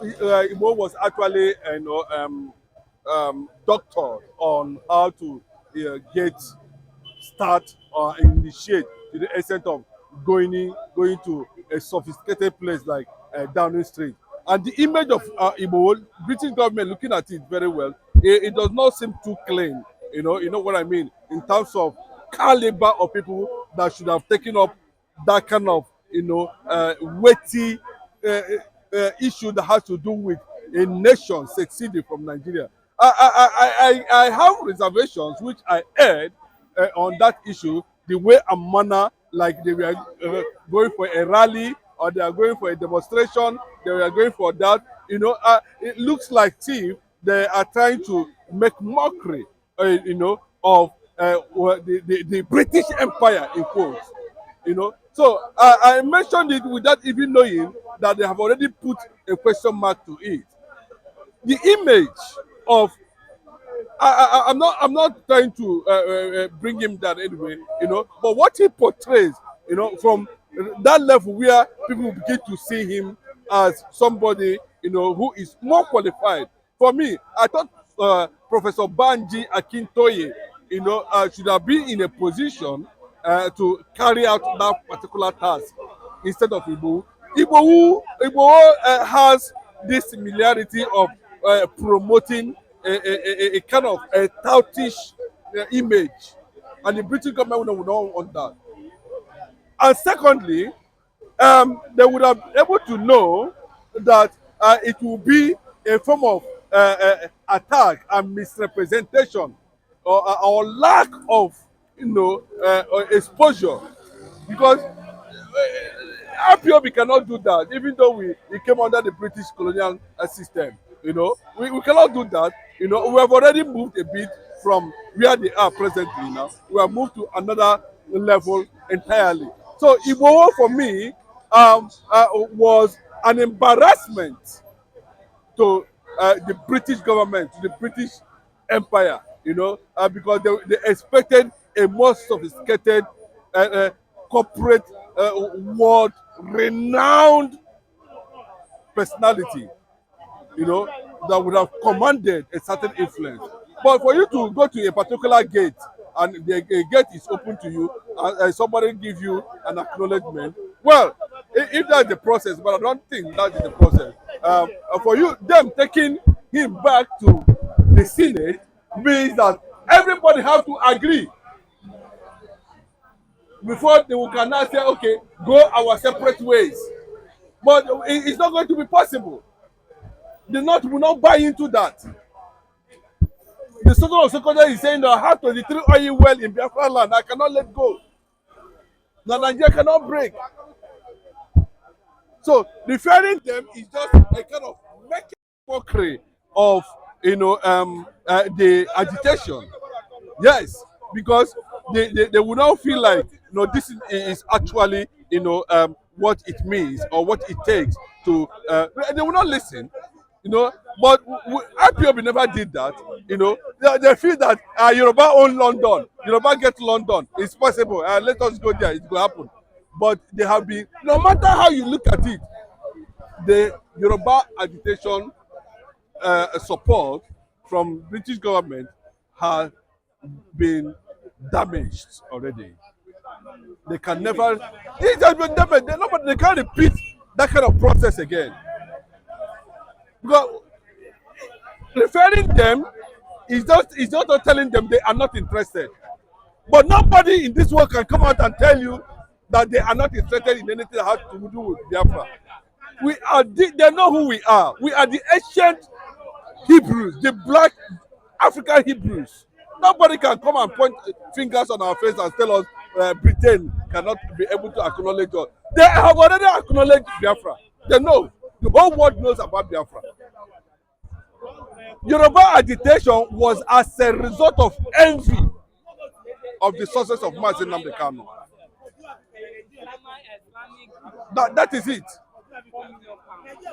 Igbo was actually, doctored on how to get start or initiate to the extent of going to a sophisticated place like Downing Street. And the image of Igbo, British government looking at it very well, it does not seem too clean. You know what I mean in terms of caliber of people that should have taken up that kind of weighty issue that has to do with a nation succeeding from Nigeria. I have reservations which I heard on that issue, the way and manner, like they were going for a rally or they are going for a demonstration, they were going for that. It looks like they are trying to make mockery, of the British Empire in quotes. So I mentioned it without even knowing that they have already put a question mark to it. The image of I'm not trying to bring him down anyway, but what he portrays, from that level where people begin to see him as somebody, who is more qualified. For me, I thought Professor Banji Akintoye, should have been in a position to carry out that particular task instead of Igbo. Igbo has this similarity of promoting a kind of a toutish image, and the British government would not want that. And secondly, they would have been able to know that it will be a form of attack and misrepresentation or lack of exposure, because IPOB cannot do that, even though we came under the British colonial system. We cannot do that. We have already moved a bit from where they are presently now. We have moved to another level entirely. So Igboho for me was an embarrassment to the British government, to the British Empire, because they expected a more sophisticated corporate world renowned personality, that would have commanded a certain influence. But for you to go to a particular gate and the gate is open to you and somebody give you an acknowledgement, well, if that's the process, but I don't think that is the process. For you, them taking him back to the Senate means that everybody have to agree before they can now say, okay, go our separate ways. But it's not going to be possible. The North will not buy into that. The Sultan of Sokoto is saying that I have 23 oil well in Biafra land. I cannot let go. Now Nigeria cannot break. So referring them is just a kind of making mockery of the agitation. Yes, because they will not feel like this is actually what it means or what it takes to they will not listen. But IPOB never did that. They feel that Yoruba own London, Yoruba get London, it's possible, let us go there, it will happen. But they have been, no matter how you look at it, the Yoruba agitation support from British government has been damaged already. They can never, it has been damaged. They can't repeat that kind of process again. Because referring them is just telling them they are not interested. But nobody in this world can come out and tell you that they are not interested in anything that has to do with Biafra. They know who we are. We are the ancient Hebrews, the black African Hebrews. Nobody can come and point fingers on our face and tell us Britain cannot be able to acknowledge us. They have already acknowledged Biafra. They know. The whole world knows about Biafra. Yoruba agitation was as a result of envy of the success of Mazi Nnamdi Kanu. That is it.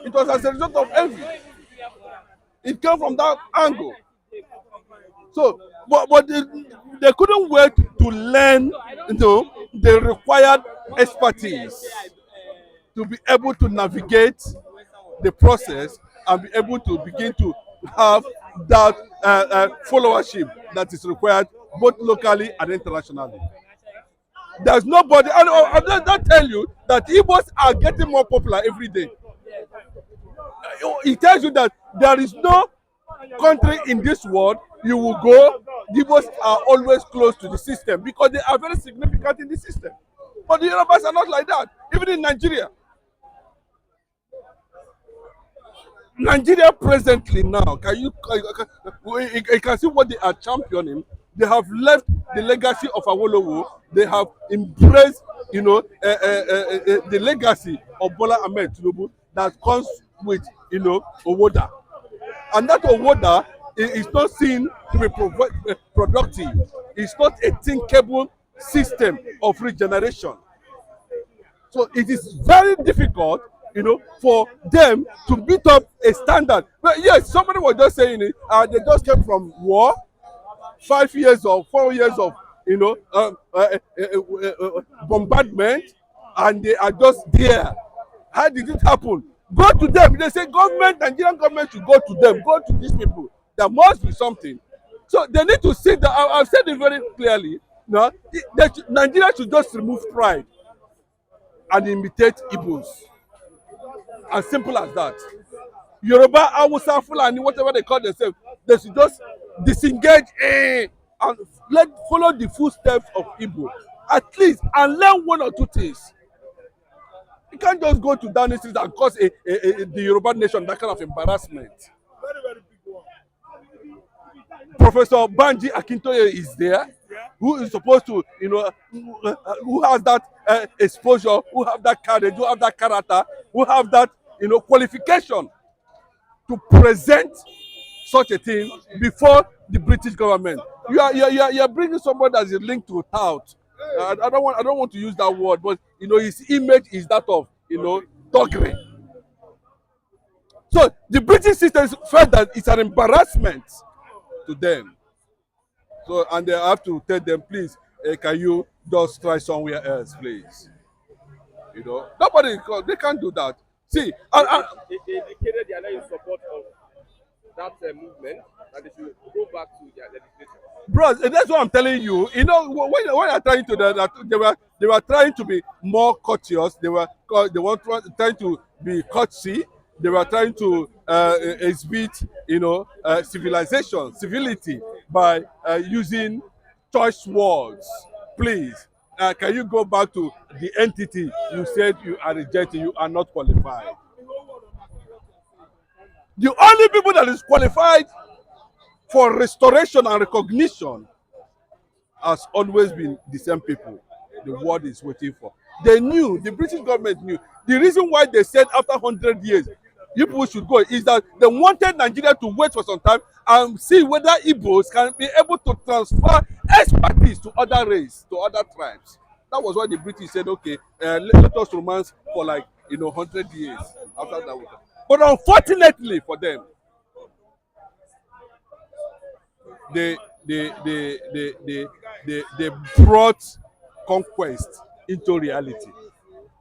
It was as a result of envy. It came from that angle. So, but they couldn't wait to learn the required expertise to be able to navigate the process and be able to begin to have that followership that is required both locally and internationally. There's nobody, and I tell you that Igbos are getting more popular every day. It tells you that there is no country in this world you will go, the Igbos are always close to the system because they are very significant in the system. But the Yorubas are not like that, even in Nigeria. Nigeria presently now, you can see what they are championing. They have left the legacy of Awolowo. They have embraced, the legacy of Bola Ahmed Tinubu that comes with, Owoda. And that Owoda is not seen to be productive. It's not a thinkable system of regeneration. So it is very difficult, for them to meet up a standard. But yes, somebody was just saying it. They just came from war, 5 years or 4 years of, bombardment, and they are just there. How did it happen? Go to them. They say Nigerian government should go to them. Go to these people. There must be something. So they need to sit down. I've said it very clearly. No, Nigeria should just remove pride and imitate Igbos. As simple as that. Yoruba, Hausa, Fulani, whatever they call themselves, they should just disengage and follow the footsteps of Igbo. At least, and learn one or two things. You can't just go to down streets and cause the Yoruba nation that kind of embarrassment. Very, very big one. Professor Banji Akintoye is there, who is supposed to, who has that exposure, who have that courage, who have that character, who have that, qualification to present such a thing before the British government. You are bringing somebody that is linked to tout. I don't want to use that word, but his image is that of thuggery. So the British system felt that it's an embarrassment to them. So, and they have to tell them, please, can you just try somewhere else, please? Nobody, they can't do that. See, they indicated they are not in support of that movement, and they should go back to their legislation. Bro, that's what I'm telling you. When you're trying to, they were trying to be more courteous. They were trying to be courtesy. They were trying to exhibit, civility by using choice words. Please, can you go back to the entity you said you are rejecting? You are not qualified. The only people that is qualified for restoration and recognition has always been the same people the world is waiting for. They knew, the British government knew. The reason why they said after 100 years, people should go is that they wanted Nigeria to wait for some time and see whether Igbos can be able to transfer expertise to other races, to other tribes. That was why the British said, okay, let us romance for 100 years after that. But unfortunately for them, they brought conquest into reality,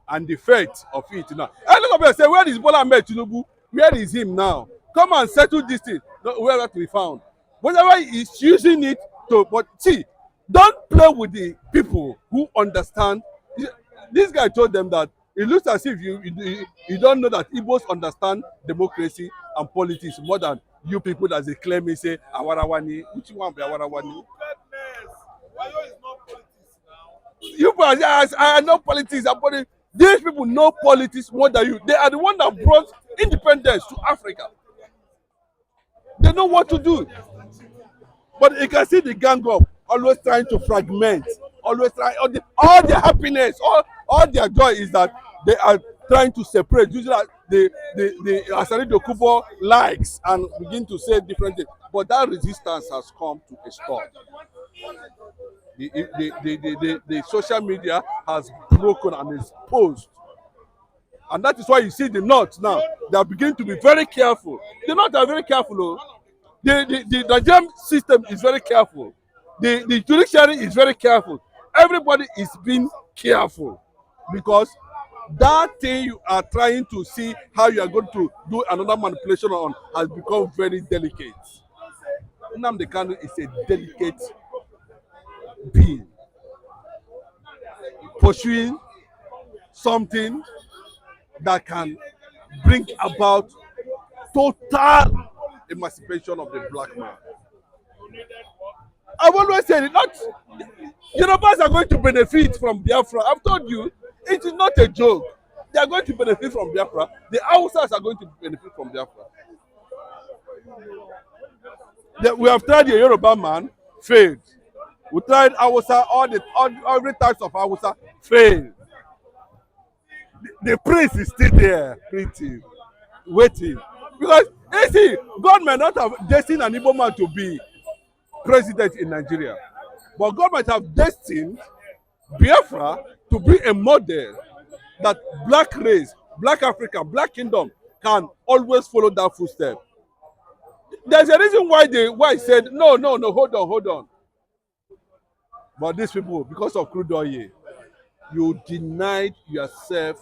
and the fate of it now. A lot of people say, where is Bola Ahmed Tinubu? Where is him now? Come and settle this thing. No, where that we found. Whatever he's using it to, but see, don't play with the people who understand. This guy told them that it looks as if you don't know that Igbos understand democracy and politics more than you people that they claim me say awarawani. Which one be awarawani? Wayo is not politics now. You guys, I know politics. These people know politics more than you. They are the one that brought independence to Africa. They know what to do. But you can see the gang up always trying to fragment, always trying all their happiness, all their joy is that they are trying to separate. Usually the Asari Dokubo likes and begin to say different things. But that resistance has come to a stop. The social media has broken and exposed. And that is why you see the North now, they are beginning to be very careful. The North are very careful. Oh. The Nigerian system is very careful. The judiciary is very careful. Everybody is being careful because That thing you are trying to see how you are going to do another manipulation on has become very delicate. Nnamdi Kanu is a delicate being pursuing something that can bring about total emancipation of the black man. I've always said it, not Yorubas are going to benefit from Biafra. I've told you, it is not a joke. They are going to benefit from Biafra. The Hausas are going to benefit from Biafra. We have tried the Yoruba man, failed. We tried Hausa, every types of Hausa, failed. The prince is still there, printing, waiting. Because, you see, God may not have destined an Igbo man to be president in Nigeria, but God might have destined Biafra to be a model that black race, black Africa, black kingdom can always follow that footstep. There's a reason why I said no, hold on. But these people, because of crude oil, you denied yourself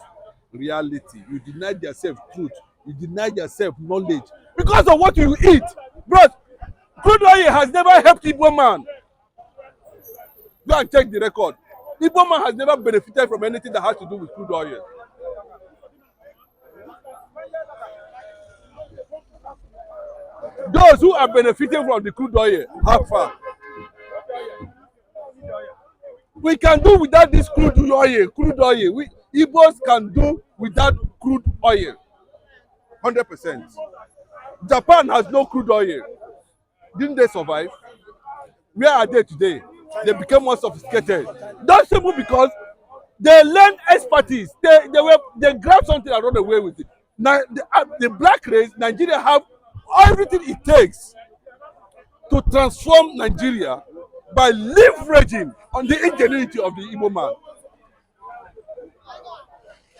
reality. You denied yourself truth. You denied yourself knowledge because of what you eat. Bro, crude oil has never helped Igbo man. Go and check the record. Igbo man has never benefited from anything that has to do with crude oil. Those who are benefiting from the crude oil, how far? We can do without this crude oil. We Igbos can do without crude oil. 100%. Japan has no crude oil. Didn't they survive? Where are they today? They became more sophisticated. That's simple because they learned expertise. They grabbed something and run away with it. Now the black race, Nigeria have everything it takes to transform Nigeria by leveraging on the ingenuity of the Igbo man.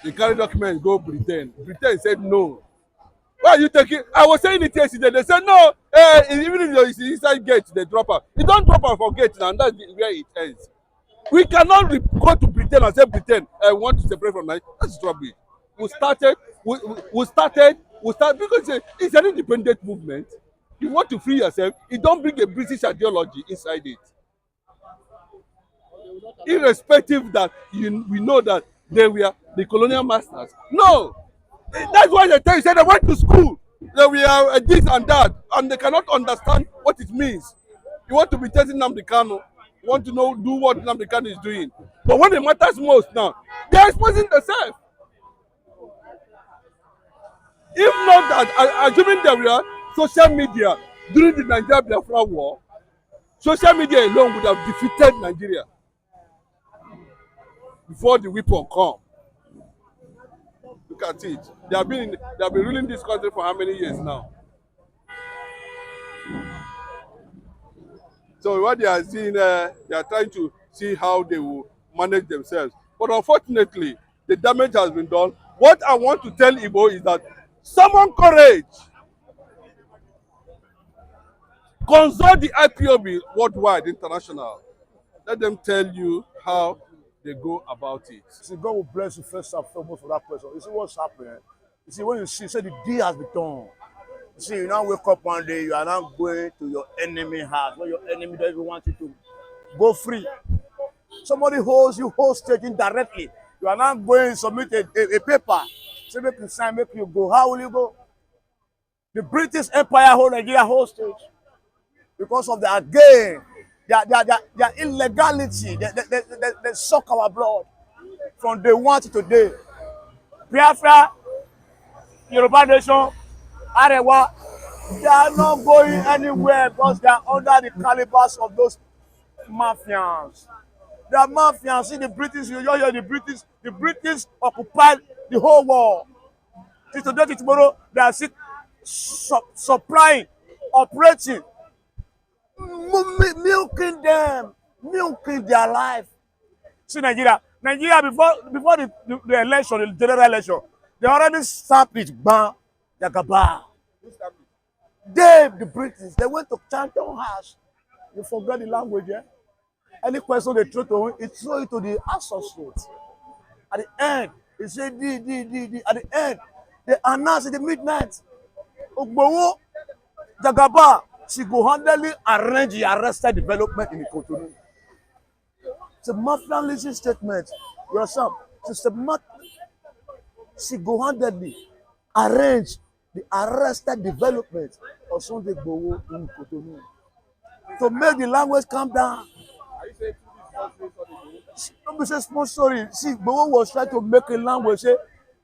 They carry documents, go Britain. Britain said no. Why are you taking? I was saying it yesterday. They said no. Even if it's inside gate, they drop out. You don't drop out for gate now, and that's where it ends. We cannot go to Britain and say Britain want to separate from Nigeria. That's rubbish. We started because it's an independent movement. You want to free yourself. You don't bring a British ideology inside it. Irrespective that we know that they were the colonial masters. No, that's why they tell you say they went to school. That we are this and that, and they cannot understand what it means. You want to be testing Nnamdi Kanu. You want to do what Nnamdi Kanu is doing. But when it matters most now, they are exposing themselves. If not that, assuming there were social media during the Nigeria Biafra war, social media alone would have defeated Nigeria before the weapon come. Look at it. They have been ruling this country for how many years now? So what they are seeing, they are trying to see how they will manage themselves. But unfortunately, the damage has been done. What I want to tell Igbo is that summon courage. Consult the IPOB worldwide, international. Let them tell you how they go about it. See, God will bless you first and foremost for that person. You see what's happening? You see, when you see, say the deal has been done. You see, you now wake up one day, you are now going to your enemy house, where your enemy doesn't even want you to go free. Somebody holds you hostage indirectly. You are now going to submit a paper. Say, make you sign, make you go. How will you go? The British Empire hold Nigeria hostage because of their gain. Their illegality, they suck our blood from day one to today. Biafra, Yoruba nation, Arewa, they are not going anywhere because they are under the calibers of those mafians. They are mafians. See the British, you hear the British occupied the whole world. Till today, till tomorrow, they are supplying, operating, milking them, milking their life. See Nigeria before the election, the general election, they already stamped it, bam, Jagaba. The British, they went to Chanton House. You forget the language, yeah? Any question they throw to him, it throw it to the associates. At the end, He said, D. At the end, they announced at the midnight, Igboho, Jagaba, single-handedly arrange the arrested development in the Cotonou. It's a mafianism statement. You understand? It's a single-handedly arrange the arrested development of Sunday Igboho in Cotonou to make the language calm down. Are you saying through this country, Don't be say small story. See, Igboho was trying to make a language, say,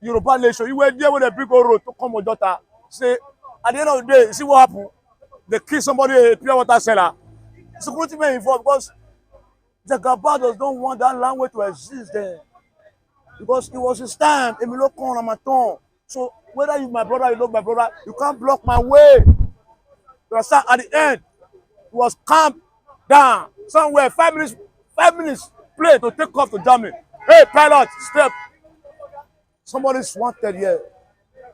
Yoruba nation. You were there when the big road to come with daughter. Say, at the end of the day, see what happened? They kill somebody, a pure water seller. Security men involved because the Gaba does not want that language to exist there. Because it was his time. Emilio Kon on my tongue. So whether you my brother, you love my brother, you can't block my way. You understand? At the end, it was calm down somewhere. 5 minutes play to take off to Germany. Hey, pilot, step. Somebody's wanted here.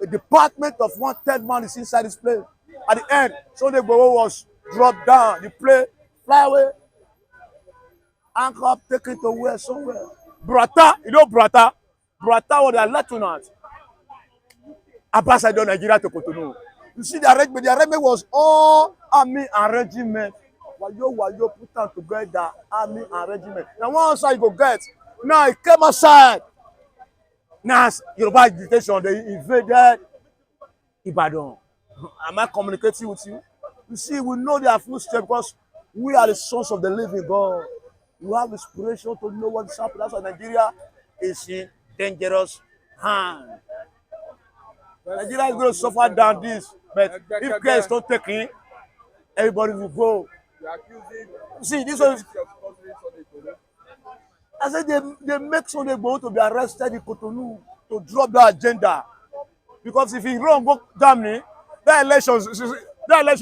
A department of wanted man is inside this plane. At the end, Sunday Igboho was dropped down. The plane fly away. Anchor taken to where somewhere. Brata, you know Brata? Brata was their lieutenant. Ambassador Nigeria to Cotonou. You see the arrangement was all army and regiment. Wayo put them together, army and regiment. Now one side you go get. Now it came aside. Now Yoruba agitation, they invaded Ibadan. Am I communicating with you? You see, we know their footsteps because we are the sons of the living God. You have inspiration to know what is happening. That's why Nigeria is in dangerous hand. Nigeria is going to suffer down this, but if care is not taken, everybody will go. you are accusing See, this one, of sponsoring Sunday Igboho? I said they make Sunday Igboho to be arrested in Cotonou to drop that agenda. Because if he run go Germany, that election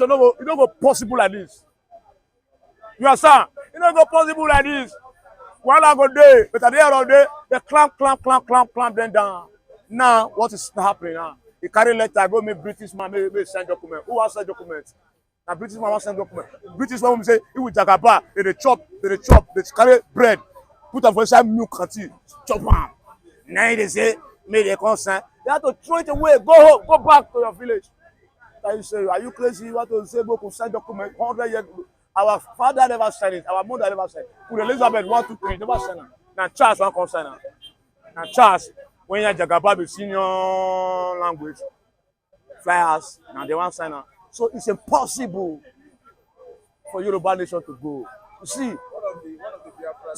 no go possible like this. You understand? It no go possible like this. While I go there, but at the end of the day, they clamp them down. Now, what is happening now? He carry letter, go make British man, maybe send document. Who has send document? Now British man wants send document. British man will say, he will jagaba, they chop, they carry bread, put am for inside milk and tea, chop am. Now they say, make they consent. They have to throw it away, go home, go back to your village. Then you say, are you crazy? You want to say, go send document 100 years ago. Our father never signed it, our mother never signed it. Queen Elizabeth 1, 2, 3, never signed it. Now Charles won't consent now. Now Charles, when you jagaba be senior language, flyers, now they want sign up. So it's impossible for Yoruba nation to go. You see, One of the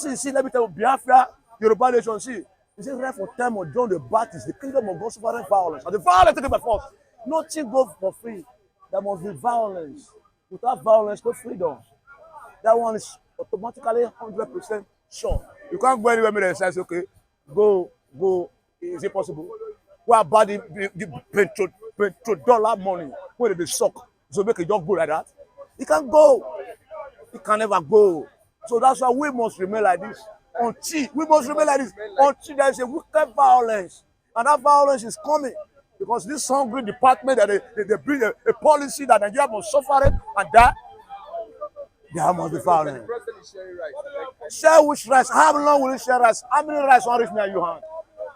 Biafrans. see, let me tell you, Biafra, Yoruba nation, see, it's right for time of John the Baptist, the kingdom of God suffered violence. And the violence taken by force. Nothing goes for free. There must be violence. Without violence, no freedom. That one is automatically 100% sure. You can't go anywhere and say, okay, go. Is it possible? What about the petrodollar money? Where did they suck? So make it just go like that? It can't go. It can never go. So that's why we must remain like this. Until there is a wicked violence. And that violence is coming. Because this hungry department that they bring a policy that Nigeria must suffer it and die. There must be violence. The president is sharing rights. Share which rights? How long will you share rights? How many rights will reach me and you hand?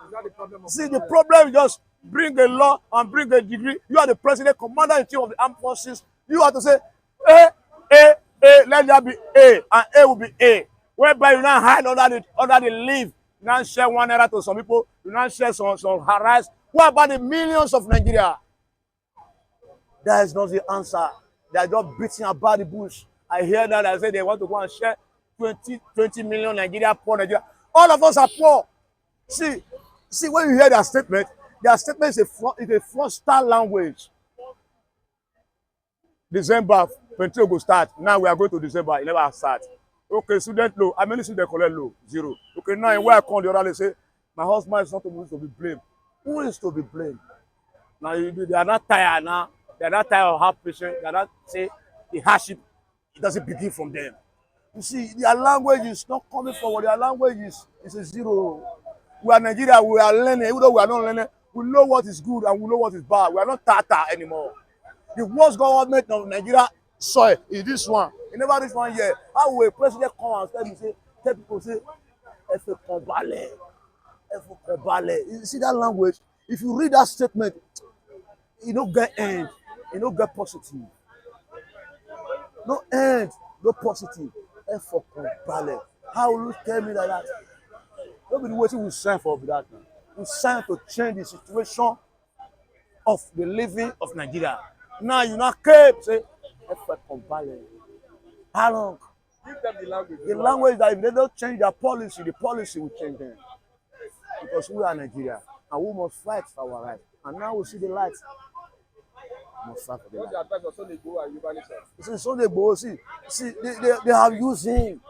Is that the problem of See, the problem is just bring a law and bring a degree. You are the president, commander-in-chief of the armed forces. You have to say, A, let there be A, and A will be A. Whereby you now hide under the leaf. You now share 1 naira to some people. You now share some rights. What about the millions of Nigeria? That is not the answer. They are just beating about the bush. I hear that I say they want to go and share 20 million Nigeria, poor Nigeria. All of us are poor. See, when you hear their statement is a fraudster language. December, Pentro go start. Now we are going to December, it never start. Okay, student low. How many students collect low? 0. Okay, now in where I come, the other they say, my husband is not supposed to be blamed. Who is to be blamed? Now they are not tired now. They are not tired of how patient. They are not say the hardship. It doesn't begin from them. You see, their language is not coming forward. Their language is a 0. We are Nigeria. We are learning. Even though we are not learning, we know what is good and we know what is bad. We are not Tata anymore. The worst government of Nigeria soil is this one. It never reached 1 year. How will a president come and tell people say, F.A. Convale. You see that language? If you read that statement, you don't get end, you don't get positive. No end, no positive. Effort ballet. How will you tell me like that? Nobody waiting we sign for that now. We sign to change the situation of the living of Nigeria. Now you not keep say effort ballet. How long? Give them the language. The language that if they don't change their policy, the policy will change them. Because we are Nigeria and we must fight for our rights. And now we see the light. We must fight for the What's light. your advice on Igbo and Yoruba nation? See, Sunday Igboho, see, they have used him.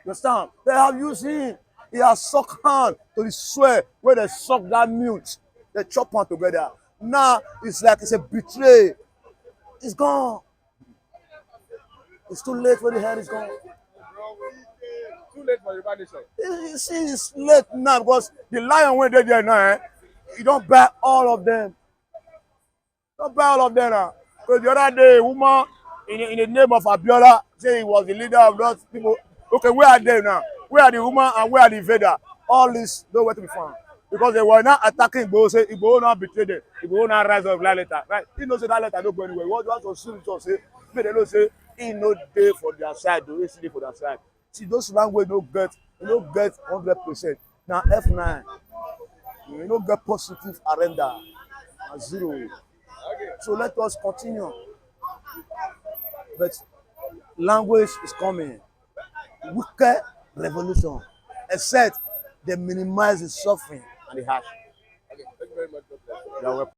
You understand? They have used him. He has sucked hand to the swear where they suck that mute. They chop on together. Now it's like it's a betray. It's gone. It's too late for the head is gone. Too late for Yoruba nation. You see, it's late now because the lion went there now. You don't buy all of them. Don't buy all of them now. Because the other day, a woman in the name of Abiola say he was the leader of those people. Okay, where are they now? Where are the woman and where are the invader? All this nowhere to be found. Because they were not attacking Igboho, say Igboho not betray them. Igboho not rise up that letter. Right? He knows that letter don't go anywhere. What to see to say, but they don't say he no day for their side, they always day for their side. See, those language no get, you don't get 100%. Now F9, you don't get positive arenda, zero. Okay. So let us continue. But language is coming. Wicked revolution, except they minimize the suffering and the hardship. Okay. Thank you very much. God bless. You're welcome.